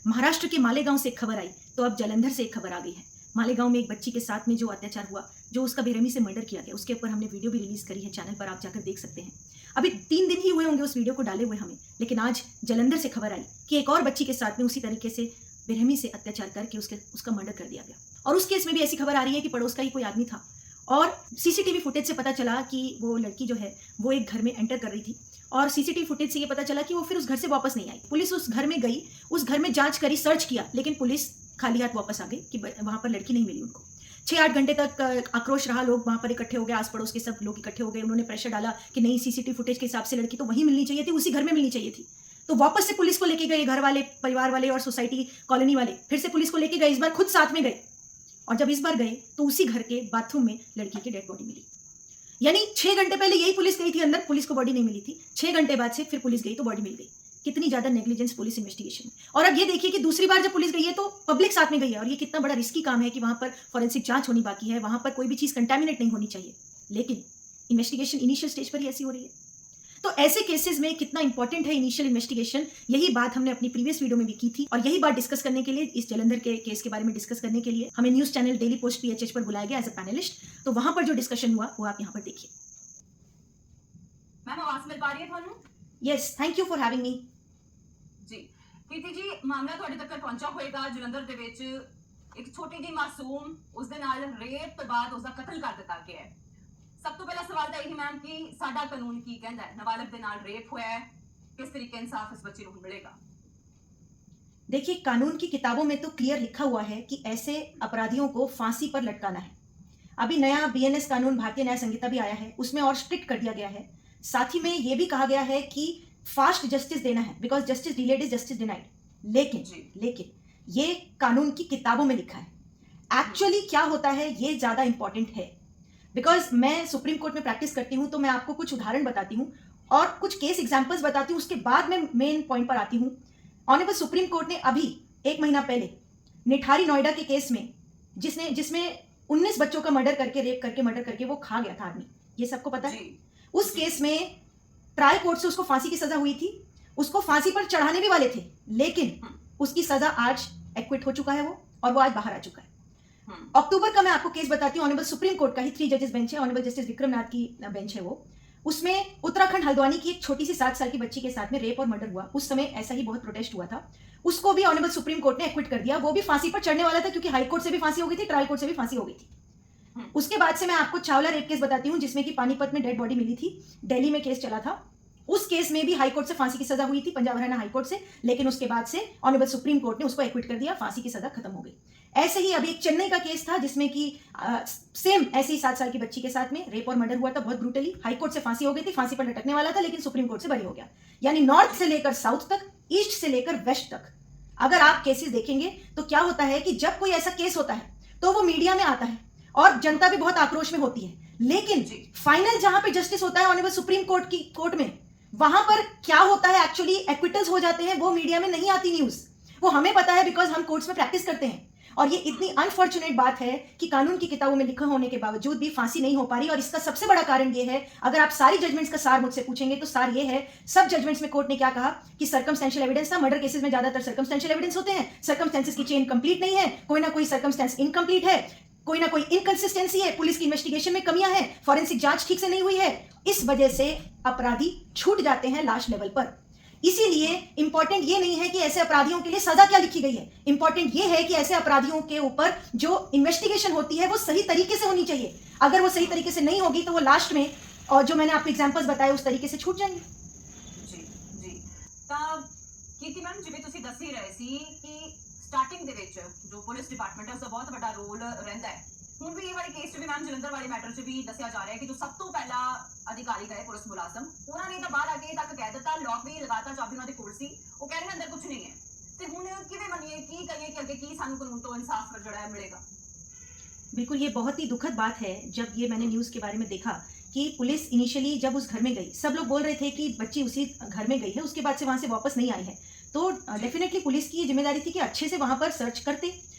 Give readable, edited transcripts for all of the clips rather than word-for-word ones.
महाराष्ट्र के मालेगांव से एक खबर आई, तो अब जालंधर से एक खबर आ गई है। मालेगांव में एक बच्ची के साथ में जो अत्याचार हुआ, जो उसका बेरहमी से मर्डर किया गया, उसके ऊपर हमने वीडियो भी रिलीज करी है, चैनल पर आप जाकर देख सकते हैं। अभी 3 दिन ही हुए होंगे उस वीडियो को डाले हुए हमें, लेकिन आज जालंधर से खबर आई कि एक और बच्ची के साथ में उसी तरीके से बेरहमी से अत्याचार करके उसका मर्डर कर दिया गया। और उस केस में भी ऐसी खबर आ रही है कि पड़ोस का ही कोई आदमी था और सीसीटीवी फुटेज से पता चला कि वो लड़की जो है वो एक घर में एंटर कर रही थी और सीसीटीवी फुटेज से ये पता चला कि वो फिर उस घर से वापस नहीं आई। पुलिस उस घर में गई, उस घर में जांच करी, सर्च किया, लेकिन पुलिस खाली हाथ वापस आ गई कि वहां पर लड़की नहीं मिली उनको। 6-8 घंटे तक आक्रोश रहा, लोग वहां पर इकट्ठे हो गए, आस पड़ोस के सब लोग इकट्ठे हो गए। उन्होंने प्रेशर डाला कि नहीं, सीसीटीवी फुटेज के हिसाब से लड़की तो वहीं मिलनी चाहिए थी, उसी घर में मिलनी चाहिए थी। तो वापस से पुलिस को लेके गए, घर वाले, परिवार वाले और सोसाइटी कॉलोनी वाले फिर से पुलिस को लेके गए। इस बार खुद साथ में गए और जब इस बार गए तो उसी घर के बाथरूम में लड़की की डेड बॉडी मिली। यानी 6 घंटे पहले यही पुलिस गई थी अंदर, पुलिस को बॉडी नहीं मिली थी। 6 घंटे बाद से फिर पुलिस गई तो बॉडी मिल गई। कितनी ज्यादा नेग्लिजेंस पुलिस इन्वेस्टिगेशन। और अब ये देखिए कि दूसरी बार जब पुलिस गई है तो पब्लिक साथ में गई है, और ये कितना बड़ा रिस्की काम है कि वहां पर फॉरेंसिक जांच होनी बाकी है, वहां पर कोई भी चीज कंटेमिनेट नहीं होनी चाहिए, लेकिन इन्वेस्टिगेशन इनिशियल स्टेज पर ही ऐसी हो रही है। तो ऐसे केसेस में कितना इंपॉर्टेंट है इनिशियल इन्वेस्टिगेशन, यही बात हमने अपनी प्रीवियस वीडियो में भी की थी। और यही बात डिस्कस करने के लिए, इस जालंधर के केस के बारे में डिस्कस करने के लिए हमें news channel daily post PHH पर बुलाया गया एज अ पैनलिस्ट। तो वहां पर जो डिस्कशन हुआ वो आप यहाँ पर देखिए। मैम आवाज मिल पा रही है ਤੁਹਾਨੂੰ? Yes, thank you for having me. ਜੀ ਕੀਰਤੀ ਜੀ, ਮਾਮਲਾ ਤੁਹਾਡੇ ਤੱਕ ਪਹੁੰਚਾ ਹੋਏਗਾ। ਜਲੰਧਰ ਦੇ ਵਿੱਚ ਇੱਕ ਛੋਟੀ ਜਿਹੀ ਮਾਸੂਮ, ਉਸ ਦੇ ਨਾਲ ਰੇਪ ਤੋਂ ਬਾਅਦ ਉਸ ਦਾ ਕਤਲ ਕਰ ਦਿੱਤਾ ਗਿਆ ਹੈ। ਸਭ ਤੋਂ ਪਹਿਲਾ ਸਵਾਲ ਤਾਂ ਇਹੀ ਮੈਮ ਕਿ ਸਾਡਾ ਕਾਨੂੰਨ ਕੀ ਕਹਿੰਦਾ ਹੈ? ਨਾਬਾਲਗ ਦੇ ਨਾਲ ਰੇਪ ਹੋਇਆ ਹੈ, किस तरीके इंसाफ इस बच्चे को मिलेगा? देखिए, कानून की किताबों में तो क्लियर लिखा हुआ है कि ऐसे अपराधियों को फांसी पर लटकाना है। अभी नया BNS कानून, भारतीय न्याय संहिता भी आया है, उसमें और स्ट्रिक्ट कर दिया गया है। साथ ही में यह भी कहा गया है कि फास्ट जस्टिस देना है, because justice delayed is justice denied. लेकिन ये कानून की किताबों में लिखा है। एक्चुअली क्या होता है ये ज्यादा इंपॉर्टेंट है, बिकॉज मैं सुप्रीम कोर्ट में प्रैक्टिस करती हूं, तो मैं आपको कुछ उदाहरण बताती हूं और कुछ केस एग्जाम्पल्स बताती हूँ, उसके बाद मैं मेन पॉइंट पर आती हूँ। ऑनरेबल सुप्रीम कोर्ट ने अभी 1 महीना पहले निठारी नोएडा के केस में, जिसमें 19 बच्चों का मर्डर करके वो खा गया था आदमी, ये सबको पता है। उस केस में ट्रायल कोर्ट से उसको फांसी की सजा हुई थी, उसको फांसी पर चढ़ाने भी वाले थे, लेकिन उसकी सजा आज एक्विट हो चुका है वो, और वो आज बाहर आ चुका है। अक्टूबर का मैं आपको केस बताती हूँ, ऑनरेबल सुप्रीम कोर्ट का ही 3 जजेस बेंच है, ऑनरेबल जस्टिस विक्रमनाथ की बेंच है वो। उसमें उत्तराखंड हल्द्वानी की एक छोटी सी 7 साल की बच्ची के साथ में रेप और मर्डर हुआ। उस समय ऐसा ही बहुत प्रोटेस्ट हुआ था, उसको भी ऑनरेबल सुप्रीम कोर्ट ने एक्विट कर दिया। वो भी फांसी पर चढ़ने वाला था, क्योंकि हाई कोर्ट से भी फांसी हो गई थी, ट्रायल कोर्ट से भी फांसी हो गई थी। उसके बाद से मैं आपको चावला रेप केस बताती हूँ, जिसमें कि पानीपत में डेड बॉडी मिली थी, दिल्ली में केस चला था। उस केस में भी हाई कोर्ट से फांसी की सजा हुई थी, पंजाब हरियाणा हाई कोर्ट से, लेकिन उसके बाद से ऑनरेबल सुप्रीम कोर्ट ने उसको एक्विट कर दिया, फांसी की सजा खत्म हो गई। ऐसे ही अभी एक चेन्नई का केस था, जिसमें कि सेम ऐसे ही 7 साल की बच्ची के साथ में रेप और मर्डर हुआ था, बहुत ब्रूटली। हाई कोर्ट से फांसी हो गई थी, फांसी पर लटकने वाला था, लेकिन सुप्रीम कोर्ट से बरी हो गया। यानी नॉर्थ से लेकर साउथ तक, ईस्ट से लेकर वेस्ट तक अगर आप केसेस देखेंगे तो क्या होता है कि जब कोई ऐसा केस होता है तो वो मीडिया में आता है और जनता भी बहुत आक्रोश में होती है, लेकिन फाइनल जहां पे जस्टिस होता है ऑनरेबल सुप्रीम कोर्ट की कोर्ट में, वहां पर क्या होता है, एक्चुअली एक्विटल्स हो जाते हैं। वो मीडिया में नहीं आती न्यूज, वो हमें पता है, बिकॉज हम कोर्ट्स में प्रैक्टिस करते हैं। और ये इतनी अनफॉर्चुनेट बात है कि कानून की किताबों में लिखा होने के बावजूद भी फांसी नहीं हो पा रही। और इसका सबसे बड़ा कारण ये है, अगर आप सारी जजमेंट्स का सार मुझसे पूछेंगे तो सार ये है, सब जजमेंट्स में कोर्ट ने क्या कहा कि सर्कमस्टेंशियल एविडेंस था। मर्डर केसेस में ज्यादातर सर्कमस्टेंशियल एविडेंस होते हैं, सर्कमस्टेंसेस की चेन कंप्लीट नहीं है, कोई ना कोई सर्कमस्टेंस इनकम्प्लीट है, कोई ना कोई इनकंसिस्टेंसी है, पुलिस की इन्वेस्टिगेशन में कमियां हैं, फॉरेंसिक जांच ठीक से नहीं हुई है। इस वजह से अपराधी छूट जाते हैं लास्ट लेवल पर। इसीलिए इंपॉर्टेंट ये नहीं है कि ऐसे अपराधियों के लिए सजा क्या लिखी गई है, इंपॉर्टेंट ये है कि ऐसे अपराधियों के ऊपर जो इन्वेस्टिगेशन होती है वो सही तरीके से होनी चाहिए। अगर वो सही तरीके से नहीं होगी तो वो लास्ट में, और जो मैंने आपको एग्जांपल्स बताए, उस तरीके से छूट जाएंगे। जी ਤਾਂ ਕੀਰਤੀ ਮੈਮ, ਜਿਵੇਂ ਤੁਸੀਂ ਦੱਸ ਹੀ ਰਹੇ ਸੀ ਕਿ ਸਟਾਰਟਿੰਗ ਦੇ ਵਿੱਚ ਜੋ ਪੁਲਿਸ ਡਿਪਾਰਟਮੈਂਟ ਹੈ ਉਸ ਦਾ ਬਹੁਤ ਵੱਡਾ ਰੋਲ ਰਹਿੰਦਾ ਹੈ। ਹੁਣ ਵੀ ਇਹ ਵਾਲੇ ਕੇਸ 'ਚ ਵੀ ਮੈਮ, ਜਲੰਧਰ ਵਾਲੇ ਮੈਟਰ 'ਚ ਵੀ ਦੱਸਿਆ ਜਾ ਰਿਹਾ ਹੈ ਕਿ ਜੋ ਸਭ ਤੋਂ ਪਹਿਲਾ ਅਧਿਕਾਰੀ ਗਏ ਪੁਲਿਸ ਮੁਲਾਜ਼ਮ, ਉਹਨਾਂ ਨੇ ਤਾਂ ਬਾਹਰ ਆ ਕੇ ਤੱਕ ਕਹਿ ਦਿੱਤਾ, ਲੋਕ ਵੀ ਲਗਾਤਾਰ, ਚਾਬੀ ਉਹਨਾਂ ਦੇ ਕੋਲ ਸੀ, ਉਹ ਕਹਿ ਰਹੇ ਅੰਦਰ ਕੁਝ ਨਹੀਂ ਹੈ। ਤੇ ਹੁਣ ਕਿਵੇਂ ਮੰਨੀਏ, ਕੀ ਕਰੀਏ ਕਿ ਅੱਗੇ ਕੀ ਸਾਨੂੰ ਕਾਨੂੰਨ ਤੋਂ ਇਨਸਾਫ ਜਿਹੜਾ ਹੈ ਮਿਲੇਗਾ? बिल्कुल, ये बहुत ही दुखद बात है। जब ये मैंने न्यूज के बारे में देखा कि पुलिस इनिशियली जब उस घर में गई, सब लोग बोल रहे थे कि बच्ची उसी घर में गई है, उसके बाद से वहां से वापस नहीं आई है, तो डेफिनेटली पुलिस की ये जिम्मेदारी थी कि अच्छे से वहां पर सर्च करते,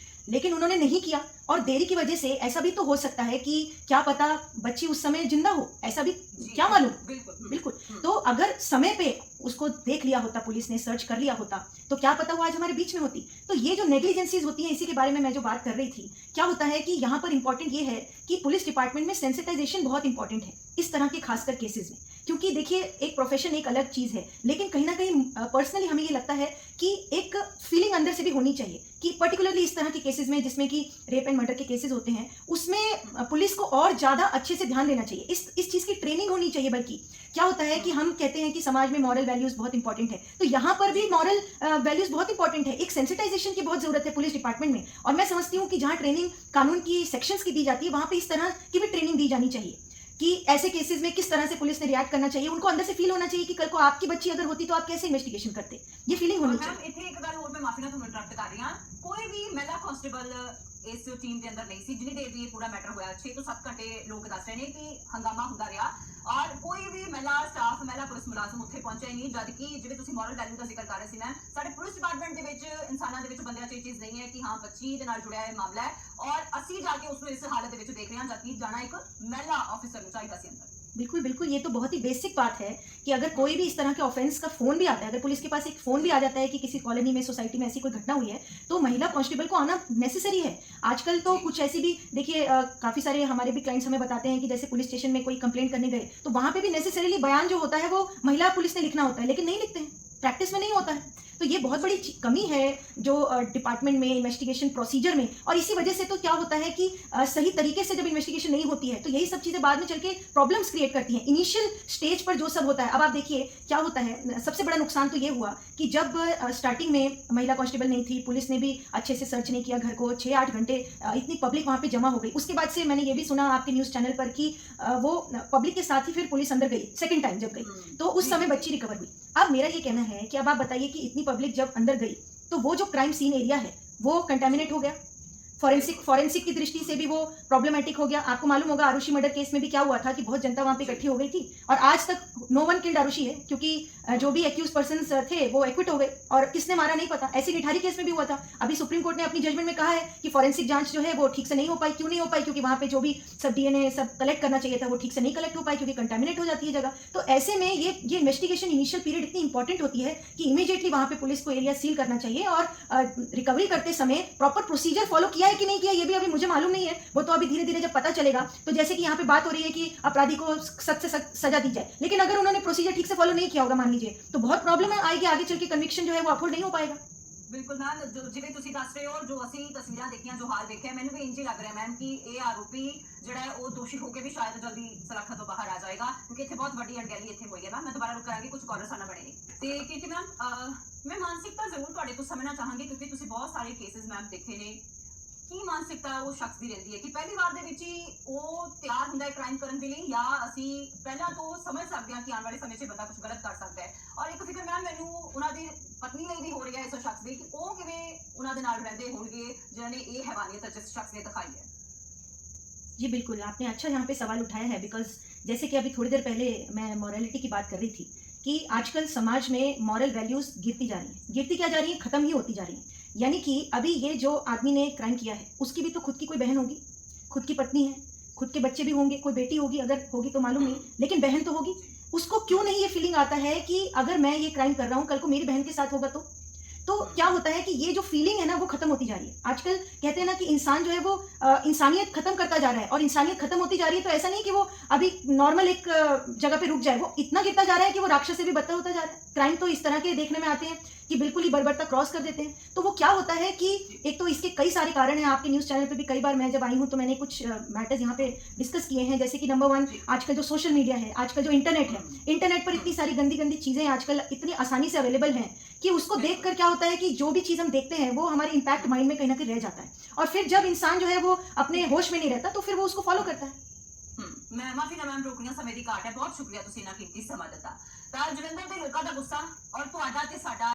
लेकिन उन्होंने नहीं किया और देरी की वजह से ऐसा भी तो हो सकता है कि क्या पता बच्ची उस समय जिंदा हो, ऐसा भी जी, क्या मालूम। बिल्कुल बिल्कुल। तो अगर समय पे उसको देख लिया होता, पुलिस ने सर्च कर लिया होता, तो क्या पता वो आज हमारे बीच में होती। तो ये जो नेग्लिजेंसीज होती हैं, इसी के बारे में मैं जो बात कर रही थी, क्या होता है कि यहाँ पर इंपॉर्टेंट ये है कि पुलिस डिपार्टमेंट में सेंसिटाइजेशन बहुत इंपॉर्टेंट है इस तरह के खासकर केसेस में। क्योंकि देखिए, एक प्रोफेशन एक अलग चीज है, लेकिन कहीं ना कहीं पर्सनली हमें ये लगता है कि एक फीलिंग अंदर से भी होनी चाहिए कि पर्टिकुलरली इस तरह के केसेस में जिसमें कि रेप एंड मर्डर के केसेस होते हैं, उसमें पुलिस को और ज्यादा अच्छे से ध्यान देना चाहिए, इस चीज की ट्रेनिंग होनी चाहिए। बल्कि क्या होता है कि हम कहते हैं कि समाज में मॉरल वैल्यूज बहुत इंपॉर्टेंट है, तो यहाँ पर भी मॉरल वैल्यूज बहुत इंपॉर्टेंट है। एक सेंसिटाइजेशन की बहुत जरूरत है पुलिस डिपार्टमेंट में, और मैं समझती हूँ कि जहाँ ट्रेनिंग कानून की सेक्शंस की दी जाती है, वहां पे इस तरह की भी ट्रेनिंग दी जानी चाहिए कि ऐसे केसेस में किस तरह से पुलिस ने रिएक्ट करना चाहिए। उनको अंदर से फील होना चाहिए कि कल को आपकी बच्ची अगर होती तो आप कैसे इन्वेस्टिगेशन करते, ये फीलिंग और होनी मैम चाहिए। इतने एक गल होर मैं माफी ਨਾਲ ਤੁਹਾਨੂੰ ਇੰਟਰਰਪਟ ਕਰ ਰਹੀ ਹਾਂ, ਕੋਈ ਵੀ ਮਹਿਲਾ ਕਾਂਸਟੇਬਲ ਇਸ ਟੀਮ ਦੇ ਅੰਦਰ ਨਹੀਂ ਸੀ ਜਿੰਨੀ ਦੇਰ ਵੀ ਇਹ ਪੂਰਾ ਮੈਟਰ ਹੋਇਆ। 6 ਤੋਂ 7 ਘੰਟੇ ਲੋਕ ਦੱਸ ਰਹੇ ਨੇ ਕਿ ਹੰਗਾਮਾ ਹੁੰਦਾ ਰਿਹਾ ਔਰ ਕੋਈ ਵੀ ਮਹਿਲਾ ਸਟਾਫ ਮਹਿਲਾ ਪੁਲਿਸ ਮੁਲਾਜ਼ਮ ਉੱਥੇ ਪਹੁੰਚਿਆ ਹੀ ਨਹੀਂ। ਜਦ ਕਿ ਜਿਵੇਂ ਤੁਸੀਂ ਮੋਰਲ ਵੈਲਿਊ ਦਾ ਜ਼ਿਕਰ ਕਰ ਰਹੇ ਸੀ ਮੈਮ, ਸਾਡੇ ਪੁਲਿਸ ਡਿਪਾਰਟਮੈਂਟ ਦੇ ਵਿੱਚ ਇਨਸਾਨਾਂ ਦੇ ਵਿੱਚ ਬੰਦਿਆਂ 'ਚ ਇਹ ਚੀਜ਼ ਨਹੀਂ ਹੈ ਕਿ ਹਾਂ ਬੱਚੀ ਦੇ ਨਾਲ ਜੁੜਿਆ ਇਹ ਮਾਮਲਾ ਹੈ ਔਰ ਅਸੀਂ ਜਾ ਕੇ ਉਸ ਨੂੰ ਇਸ ਹਾਲਤ ਦੇ ਵਿੱਚ ਦੇਖ ਰਹੇ ਹਾਂ, ਜਦ ਕਿ ਜਾਣਾ ਇੱਕ ਮਹਿਲਾ ਆਫਿਸਰ ਨੂੰ ਚਾਹੀਦਾ ਸੀ ਅੰਦਰ। बिल्कुल बिल्कुल, ये तो बहुत ही बेसिक बात है कि अगर कोई भी इस तरह के ऑफेंस का फोन भी आता है, अगर पुलिस के पास एक फोन भी आ जाता है कि किसी कॉलोनी में, सोसाइटी में ऐसी कोई घटना हुई है, तो महिला कांस्टेबल को आना नेसेसरी है। आजकल तो कुछ ऐसी भी देखिए, काफी सारे हमारे भी क्लाइंट्स हमें बताते हैं कि जैसे पुलिस स्टेशन में कोई कंप्लेंट करने गए, तो वहां पे भी नेसेसरीली बयान जो होता है वो महिला पुलिस ने लिखना होता है, लेकिन नहीं लिखते हैं, प्रैक्टिस में नहीं होता है। तो ये बहुत बड़ी कमी है जो डिपार्टमेंट में इन्वेस्टिगेशन प्रोसीजर में, और इसी वजह से तो क्या होता है कि सही तरीके से जब इन्वेस्टिगेशन नहीं होती है तो यही सब चीजें बाद में चल के प्रॉब्लम्स क्रिएट करती हैं। इनिशियल स्टेज पर जो सब होता है, अब आप देखिए क्या होता है, सबसे बड़ा नुकसान तो ये हुआ कि जब स्टार्टिंग में महिला कांस्टेबल नहीं थी, पुलिस ने भी अच्छे से सर्च नहीं किया घर को, 6-8 घंटे इतनी पब्लिक वहां पे जमा हो गई। उसके बाद से मैंने ये भी सुना आपके न्यूज चैनल पर कि वो पब्लिक के साथ ही फिर पुलिस अंदर गई सेकंड टाइम जब गई, तो उस समय बच्ची रिकवर हुई। अब मेरा ये कहना है कि अब आप बताइए कि इतनी पब्लिक जब अंदर गई तो वो जो क्राइम सीन एरिया है वो कंटामिनेट हो गया, फॉरेंसिक की दृष्टि से भी वो प्रॉब्लमेटिक हो गया। आपको मालूम होगा आरुषि मर्डर केस में भी क्या हुआ था कि बहुत जनता वहां पे इकट्ठी हो गई थी, और आज तक नो वन किल्ड आरुषि है, क्योंकि जो भी एक्यूज पर्सन्स थे वो एक्विट हो गए और किसने मारा नहीं पता। ऐसे निठारी केस में भी हुआ था। अभी सुप्रीम कोर्ट ने अपनी जजमेंट में कहा है कि फॉरेंसिक जांच जो है वो ठीक से नहीं हो पाई। क्यों नहीं हो पाई? क्योंकि वहां पे जो भी सब डीएनए सब कलेक्ट करना चाहिए था वो ठीक से नहीं कलेक्ट हो पाई, क्योंकि कंटामिनेट हो जाती है जगह। तो ऐसे में ये इन्वेस्टिगेशन इनिशियल पीरियड इतनी इंपॉर्टेंट होती है कि इमीडिएटली वहां पे पुलिस को एरिया सील करना चाहिए, और रिकवरी करते समय प्रॉपर प्रोसीजर फॉलो किया है कि नहीं किया ये भी अभी मुझे मालूम नहीं है। वो तो अभी धीरे धीरे जब पता चलेगा, तो जैसे कि यहाँ पे बात हो रही है कि अपराधी को सख्त से सख्त सजा दी जाए, लेकिन अगर उन्होंने प्रोसीजर ठीक से फॉलो नहीं किया होगा मान लीजिए, तो बहुत प्रॉब्लम आएगी आगे चल के, कन्विक्शन जो है वो अफोर्ड नहीं हो पाएगा। ਬਿਲਕੁਲ ਮੈਮ, ਜਿਵੇਂ ਤੁਸੀਂ ਦੱਸ ਰਹੇ ਹੋ, ਜੋ ਅਸੀਂ ਤਸਵੀਰਾਂ ਦੇਖੀਆਂ, ਜੋ ਹਾਲ ਵੇਖਿਆ, ਮੈਨੂੰ ਵੀ ਇੰਜ ਹੀ ਲੱਗ ਰਿਹਾ ਮੈਮ ਕਿ ਇਹ ਆਰੋਪੀ ਜਿਹੜਾ ਹੈ ਉਹ ਦੋਸ਼ੀ ਹੋ ਕੇ ਵੀ ਸ਼ਾਇਦ ਜਲਦੀ ਸਲਾਖਾਂ ਤੋਂ ਬਾਹਰ ਆ ਜਾਏਗਾ, ਕਿਉਂਕਿ ਇੱਥੇ ਬਹੁਤ ਵੱਡੀ ਅਣਗਹਿਲੀ ਇੱਥੇ ਹੋਈ ਹੈ। ਮੈਮ ਮੈਂ ਦੁਬਾਰਾ ਰੁਕ ਕਰਾਂਗੀ, ਕੁਝ ਕਾਲਰ ਸਾਡਾ ਬਣੇ ਨੇ ਤੇ ਕਿਉਂਕਿ ਮੈਮ ਮੈਂ ਮਾਨਸਿਕਤਾ ਜ਼ਰੂਰ ਤੁਹਾਡੇ ਤੋਂ ਸਮਝਣਾ ਚਾਹਾਂਗੀ, ਕਿਉਂਕਿ ਤੁਸੀਂ ਬਹੁਤ ਸਾਰੇ ਕੇਸਿਸ ਮੈਮ ਦੇਖੇ ਨੇ। ਕੀ ਮਾਨਸਿਕਤਾ ਉਹ ਸ਼ਖਸ ਦੀ ਰਹਿੰਦੀ ਹੈ ਕਿ ਪਹਿਲੀ ਵਾਰ ਦੇ ਵਿੱਚ ਹੀ ਉਹ ਤਿਆਰ ਹੁੰਦਾ ਹੈ ਕ੍ਰਾਈਮ ਕਰਨ ਦੇ ਲਈ, ਜਾਂ ਅਸੀਂ ਪਹਿਲਾਂ ਤੋਂ ਸਮਝ ਸਕਦੇ ਹਾਂ ਕਿ ਆਉਣ ਵਾਲੇ ਸਮੇਂ 'ਚ ਬੰਦਾ ਕੁਝ ਗਲਤ ਕਰ ਸਕਦਾ ਹੈ? ਔਰ ਇੱਕ ਫਿਕਰ ਮੈਮ ਮੈਨੂੰ ਉਹਨਾਂ ਦੀ ਪਤਨੀ ਲਈ ਵੀ ਹੋ ਰਹੀ ਹੈ ਇਸ ਸ਼ਖਸ ਦੀ, ਕਿ ਉਹ ਕਿਵੇਂ ਉਹਨਾਂ ਦੇ ਨਾਲ ਰਹਿੰਦੇ ਹੋਣਗੇ ਜਿਨ੍ਹਾਂ ਨੇ ਇਹ ਹੈਵਾਨੀਅਤ ਜਿਸ शख्स ने दिखाई है। जी बिल्कुल, आपने अच्छा यहाँ पे सवाल उठाया है, बिकॉज जैसे कि अभी थोड़ी देर पहले मैं मॉरलिटी की बात कर रही थी कि आजकल समाज में मॉरल वैल्यूज गिरती जा रही हैं। गिरती क्या जा रही है? खत्म ही होती जा रही हैं। यानी कि अभी ये जो आदमी ने क्राइम किया है उसकी भी तो खुद की कोई बहन होगी, खुद की पत्नी है, खुद के बच्चे भी होंगे, कोई बेटी होगी, अगर होगी तो मालूम नहीं, लेकिन बहन तो होगी। उसको क्यों नहीं ये फीलिंग आता है कि अगर मैं ये क्राइम कर रहा हूँ, कल को मेरी बहन के साथ होगा तो क्या होता है कि ये जो फीलिंग है ना वो खत्म होती जा रही है। आजकल कहते हैं ना कि इंसान जो है वो इंसानियत खत्म करता जा रहा है, और इंसानियत खत्म होती जा रही है, तो ऐसा नहीं कि वो अभी नॉर्मल एक जगह पे रुक जाए, वो इतना गिरता जा रहा है कि वो राक्षस से भी बदतर होता जा रहा है। क्राइम तो इस तरह के देखने में आते हैं कि बिल्कुल ही बर्बरता क्रॉस कर देते हैं। तो वो क्या होता है कि एक तो इसके कई सारे कारण हैं। आपके न्यूज़ चैनल पे भी कई बार मैं जब आई हूँ तो मैंने कुछ मैटर्स यहाँ पे डिस्कस किए हैं, जैसे कि नंबर 1 आजकल जो सोशल मीडिया है, आजकल जो इंटरनेट है, इंटरनेट पर इतनी सारी गंदी गंदी चीज़ें आजकल इतनी आसानी से अवेलेबल हैं कि उसको देखकर क्या होता है कि जो भी चीज़ हम देखते हैं वो हमारे इम्पैक्ट माइंड में कहीं ना कहीं रह जाता है, और फिर जब इंसान जो है वो अपने होश में नहीं रहता तो फिर वो उसको फॉलो करता है। ਮੈਂ ਮਾਫੀ ਨਾ ਮੈਮ ਰੋਕ ਰਹੀ ਹਾਂ, ਸਮੇਂ ਦੀ ਘਾਟ ਹੈ। ਬਹੁਤ ਸ਼ੁਕਰੀਆ ਤੁਸੀਂ ਇਹਨਾਂ ਕੀਮਤੀ ਸਮਾਂ ਦਿੱਤਾ। ਤਾਂ ਜਲੰਧਰ ਦੇ ਲੋਕਾਂ ਦਾ ਗੁੱਸਾ ਔਰ ਤੁਹਾਡਾ ਤੇ ਸਾਡਾ